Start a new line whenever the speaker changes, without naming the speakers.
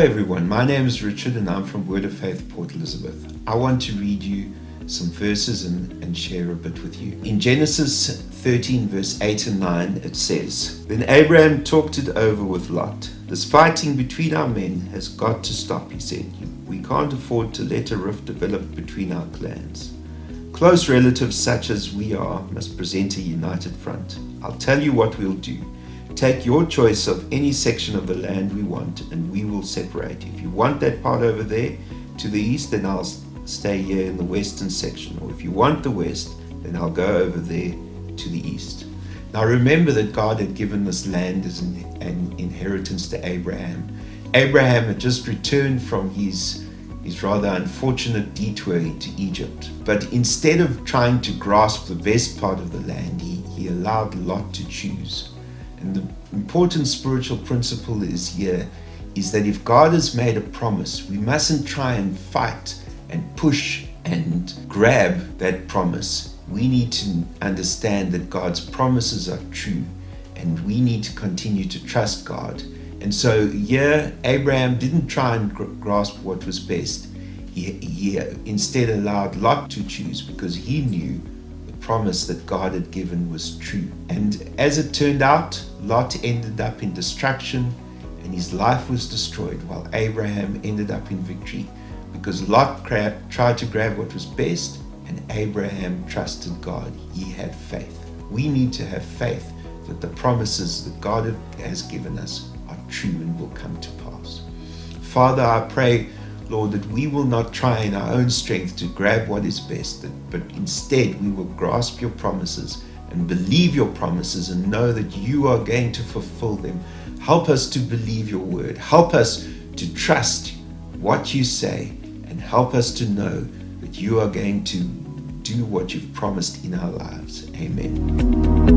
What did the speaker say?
everyone, my name is Richard and I'm from Word of Faith, Port Elizabeth. I want to read you some verses and share a bit with you. In Genesis 13 verse 8 and 9 it says, "Then Abram talked it over with Lot. This fighting between our men has got to stop," he said. "We can't afford to let a rift develop between our clans. Close relatives such as we are must present a united front. I'll tell you what we'll do. Take your choice of any section of the land we want and we will separate. If you want that part over there to the east, then I'll stay here in the western section. Or if you want the west, then I'll go over there to the east." Now remember that God had given this land as an inheritance to Abraham. Abraham had just returned from his rather unfortunate detour into Egypt. But instead of trying to grasp the best part of the land, he allowed Lot to choose. And the important spiritual principle is that if God has made a promise, we mustn't try and fight and push and grab that promise. We need to understand that God's promises are true and we need to continue to trust God. And so here, Abraham didn't try and grasp what was best. He instead allowed Lot to choose because he knew the promise that God had given was true. And as it turned out, Lot ended up in destruction and his life was destroyed, while Abraham ended up in victory because Lot tried to grab what was best and Abraham trusted God. He had faith. We need to have faith that the promises that God has given us are true and will come to pass. Father, I pray, Lord, that we will not try in our own strength to grab what is best, but instead we will grasp your promises and believe your promises and know that you are going to fulfill them. Help us to believe your word. Help us to trust what you say and help us to know that you are going to do what you've promised in our lives. Amen.